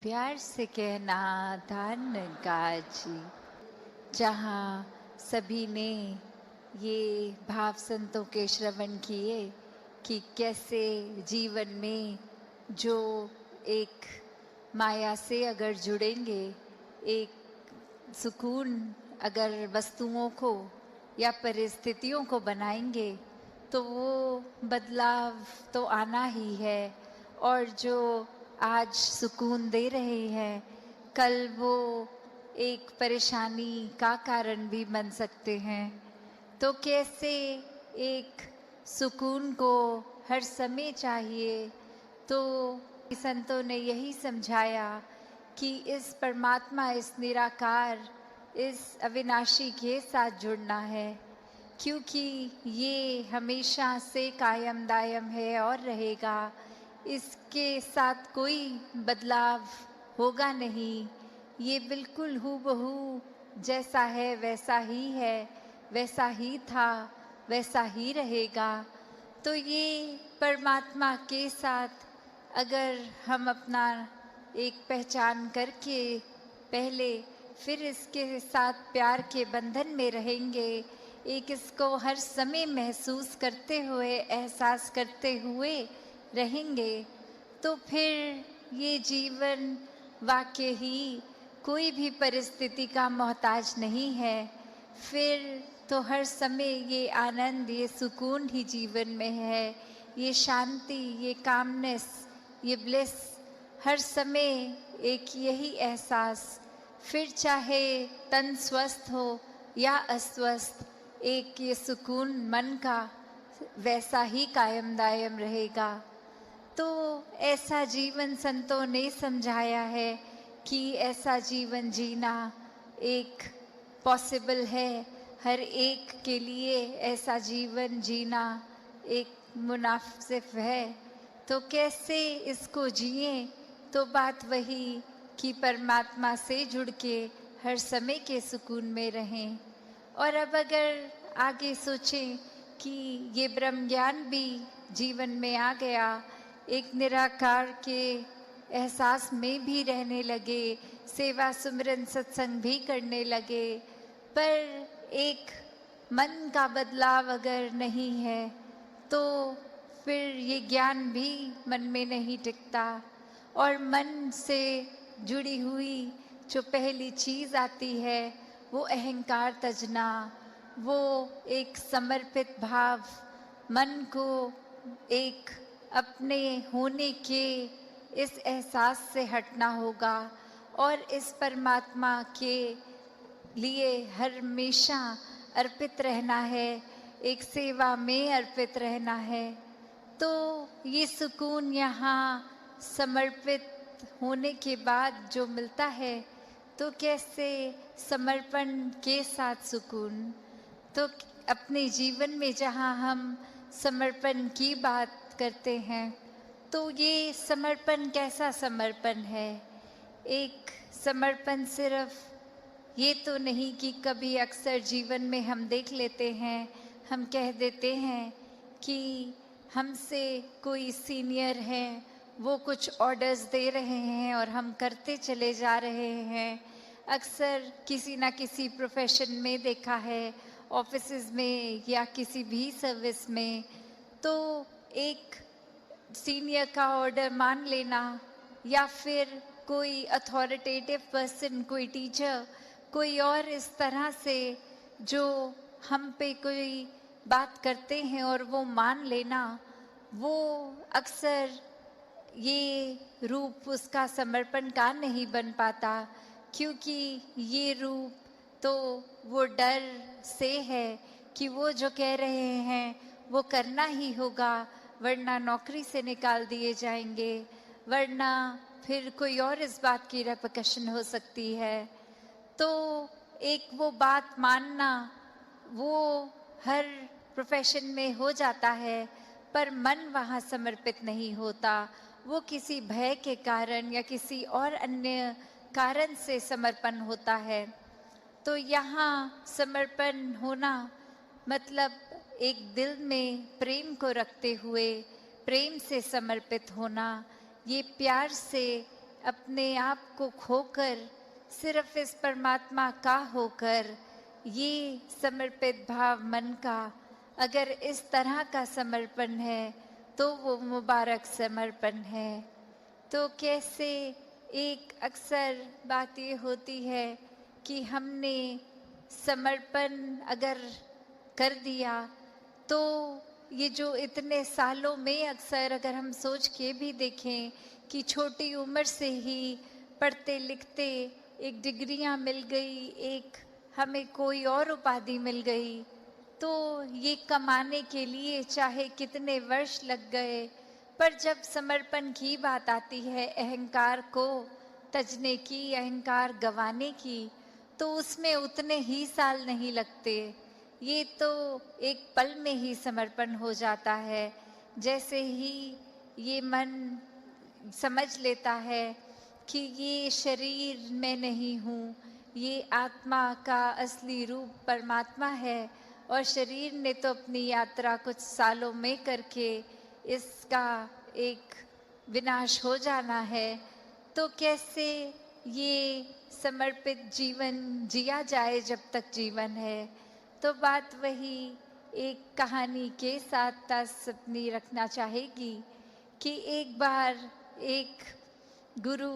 प्यार से कहना धन काजी। जहाँ सभी ने ये भाव संतों के श्रवण किए कि कैसे जीवन में जो एक माया से अगर जुड़ेंगे, एक सुकून अगर वस्तुओं को या परिस्थितियों को बनाएंगे तो वो बदलाव तो आना ही है। और जो आज सुकून दे रहे हैं, कल वो एक परेशानी का कारण भी बन सकते हैं। तो कैसे एक सुकून को हर समय चाहिए, तो संतों ने यही समझाया कि इस परमात्मा, इस निराकार, इस अविनाशी के साथ जुड़ना है, क्योंकि ये हमेशा से कायम दायम है और रहेगा। इसके साथ कोई बदलाव होगा नहीं। ये बिल्कुल हूबहू जैसा है वैसा ही है, वैसा ही था वैसा ही रहेगा। तो ये परमात्मा के साथ अगर हम अपना एक पहचान करके पहले फिर इसके साथ प्यार के बंधन में रहेंगे, एक इसको हर समय महसूस करते हुए, एहसास करते हुए रहेंगे, तो फिर ये जीवन वाकई ही कोई भी परिस्थिति का मोहताज नहीं है। फिर तो हर समय ये आनंद, ये सुकून ही जीवन में है, ये शांति, ये कामनेस, ये ब्लिस, हर समय एक यही एहसास। फिर चाहे तन स्वस्थ हो या अस्वस्थ, एक ये सुकून मन का वैसा ही कायम दायम रहेगा। तो ऐसा जीवन संतों ने समझाया है कि ऐसा जीवन जीना एक पॉसिबल है। हर एक के लिए ऐसा जीवन जीना एक मुनासिब है। तो कैसे इसको जिए? तो बात वही कि परमात्मा से जुड़ के हर समय के सुकून में रहें। और अब अगर आगे सोचें कि ये ब्रह्म ज्ञान भी जीवन में आ गया, एक निराकार के एहसास में भी रहने लगे, सेवा सुमिरन सत्संग भी करने लगे, पर एक मन का बदलाव अगर नहीं है तो फिर ये ज्ञान भी मन में नहीं टिकता। और मन से जुड़ी हुई जो पहली चीज़ आती है वो अहंकार तजना, वो एक समर्पित भाव, मन को एक अपने होने के इस एहसास से हटना होगा और इस परमात्मा के लिए हमेशा अर्पित रहना है, एक सेवा में अर्पित रहना है। तो ये सुकून यहाँ समर्पित होने के बाद जो मिलता है, तो कैसे समर्पण के साथ सुकून। तो अपने जीवन में जहाँ हम समर्पण की बात करते हैं, तो ये समर्पण कैसा समर्पण है? एक समर्पण सिर्फ ये तो नहीं कि कभी अक्सर जीवन में हम देख लेते हैं, हम कह देते हैं कि हमसे कोई सीनियर है, वो कुछ ऑर्डर्स दे रहे हैं और हम करते चले जा रहे हैं। अक्सर किसी ना किसी प्रोफेशन में देखा है, ऑफिसेज में या किसी भी सर्विस में, तो एक सीनियर का ऑर्डर मान लेना या फिर कोई अथॉरिटेटिव पर्सन, कोई टीचर, कोई और इस तरह से जो हम पे कोई बात करते हैं और वो मान लेना, वो अक्सर ये रूप उसका समर्पण का नहीं बन पाता, क्योंकि ये रूप तो वो डर से है कि वो जो कह रहे हैं वो करना ही होगा, वरना नौकरी से निकाल दिए जाएंगे, वरना फिर कोई और इस बात की रेपकशन हो सकती है। तो एक वो बात मानना वो हर प्रोफेशन में हो जाता है, पर मन वहाँ समर्पित नहीं होता। वो किसी भय के कारण या किसी और अन्य कारण से समर्पण होता है। तो यहाँ समर्पण होना मतलब एक दिल में प्रेम को रखते हुए प्रेम से समर्पित होना, ये प्यार से अपने आप को खोकर सिर्फ इस परमात्मा का होकर, ये समर्पित भाव मन का अगर इस तरह का समर्पण है तो वो मुबारक समर्पण है। तो कैसे एक अक्सर बात ये होती है कि हमने समर्पण अगर कर दिया तो ये जो इतने सालों में अक्सर अगर हम सोच के भी देखें कि छोटी उम्र से ही पढ़ते लिखते एक डिग्रियां मिल गई, एक हमें कोई और उपाधि मिल गई, तो ये कमाने के लिए चाहे कितने वर्ष लग गए, पर जब समर्पण की बात आती है, अहंकार को तजने की, अहंकार गंवाने की, तो उसमें उतने ही साल नहीं लगते। ये तो एक पल में ही समर्पण हो जाता है। जैसे ही ये मन समझ लेता है कि ये शरीर मैं नहीं हूँ, ये आत्मा का असली रूप परमात्मा है और शरीर ने तो अपनी यात्रा कुछ सालों में करके इसका एक विनाश हो जाना है, तो कैसे ये समर्पित जीवन जिया जाए जब तक जीवन है। तो बात वही एक कहानी के साथ तास अपनी रखना चाहेगी कि एक बार एक गुरु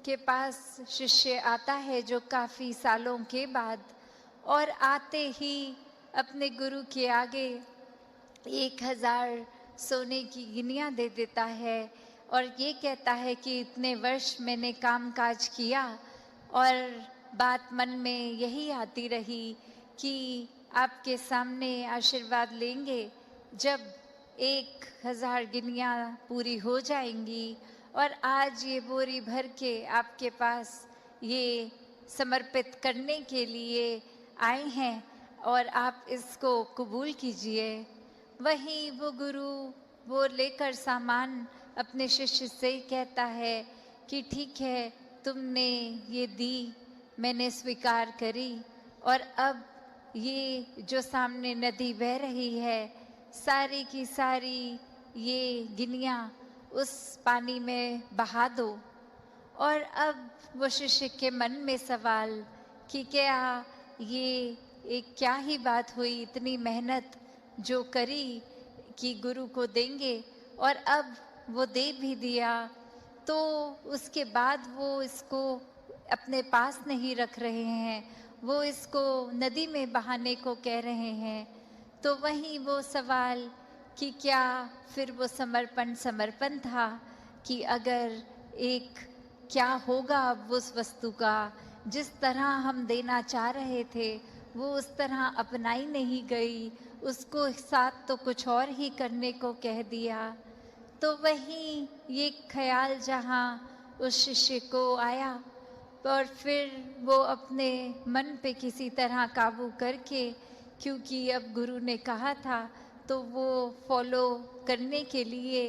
के पास शिष्य आता है जो काफ़ी सालों के बाद, और आते ही अपने गुरु के आगे 1000 सोने की गिनियाँ दे देता है और ये कहता है कि इतने वर्ष मैंने काम काज किया और बात मन में यही आती रही कि आपके सामने आशीर्वाद लेंगे जब 1000 गिनियाँ पूरी हो जाएंगी, और आज ये बोरी भर के आपके पास ये समर्पित करने के लिए आए हैं और आप इसको कबूल कीजिए। वहीं वो गुरु वो लेकर सामान अपने शिष्य से कहता है कि ठीक है, तुमने ये दी, मैंने स्वीकार करी, और अब ये जो सामने नदी बह रही है, सारी की सारी ये गिनियाँ उस पानी में बहा दो। और अब वो शिष्य के मन में सवाल कि क्या ये एक क्या ही बात हुई, इतनी मेहनत जो करी कि गुरु को देंगे और अब वो दे भी दिया, तो उसके बाद वो इसको अपने पास नहीं रख रहे हैं, वो इसको नदी में बहाने को कह रहे हैं। तो वहीं वो सवाल कि क्या फिर वो समर्पण था कि अगर एक क्या होगा अब उस वस्तु का, जिस तरह हम देना चाह रहे थे वो उस तरह अपनाई नहीं गई, उसको साथ तो कुछ और ही करने को कह दिया। तो वहीं ये ख्याल जहाँ उस शिष्य को आया और फिर वो अपने मन पे किसी तरह काबू करके, क्योंकि अब गुरु ने कहा था तो वो फॉलो करने के लिए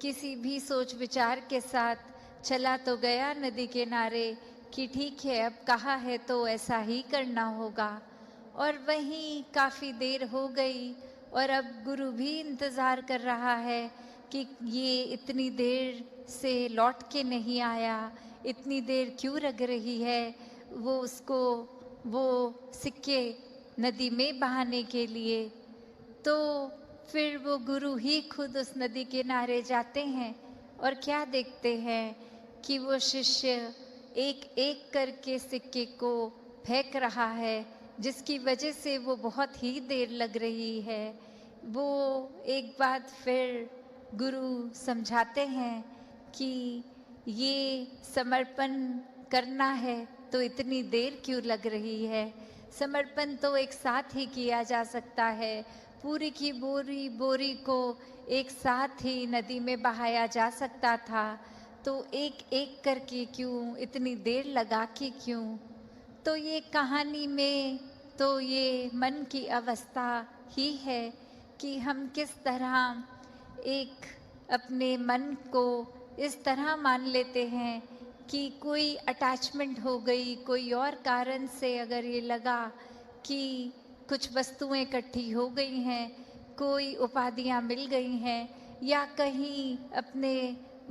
किसी भी सोच विचार के साथ चला तो गया नदी किनारे कि ठीक है, अब कहा है तो ऐसा ही करना होगा। और वहीं काफ़ी देर हो गई और अब गुरु भी इंतज़ार कर रहा है कि ये इतनी देर से लौट के नहीं आया, इतनी देर क्यों लग रही है वो उसको वो सिक्के नदी में बहाने के लिए। तो फिर वो गुरु ही खुद उस नदी किनारे जाते हैं और क्या देखते हैं कि वो शिष्य एक एक करके सिक्के को फेंक रहा है, जिसकी वजह से वो बहुत ही देर लग रही है। वो एक बात फिर गुरु समझाते हैं कि ये समर्पण करना है तो इतनी देर क्यों लग रही है, समर्पण तो एक साथ ही किया जा सकता है, पूरी की बोरी को एक साथ ही नदी में बहाया जा सकता था, तो एक एक करके क्यों, इतनी देर लगा के क्यों। तो ये कहानी में तो ये मन की अवस्था ही है कि हम किस तरह एक अपने मन को इस तरह मान लेते हैं कि कोई अटैचमेंट हो गई, कोई और कारण से अगर ये लगा कि कुछ वस्तुएं इकट्ठी हो गई हैं, कोई उपाधियां मिल गई हैं, या कहीं अपने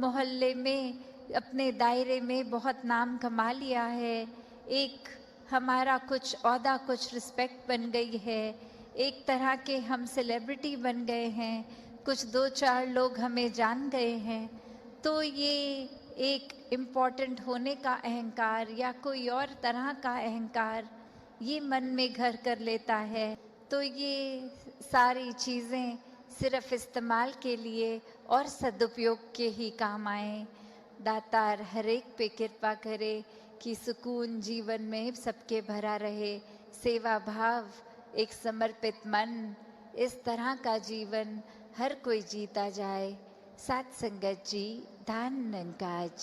मोहल्ले में अपने दायरे में बहुत नाम कमा लिया है, एक हमारा कुछ ओहदा, कुछ रिस्पेक्ट बन गई है, एक तरह के हम सेलिब्रिटी बन गए हैं, कुछ 2-4 लोग हमें जान गए हैं, तो ये एक इम्पॉर्टेंट होने का अहंकार या कोई और तरह का अहंकार ये मन में घर कर लेता है। तो ये सारी चीज़ें सिर्फ इस्तेमाल के लिए और सदुपयोग के ही काम आए। दातार हर एक पे कृपा करे कि सुकून जीवन में सबके भरा रहे, सेवा भाव, एक समर्पित मन, इस तरह का जीवन हर कोई जीता जाए। साथ संगत जी, धन निरंकार जी।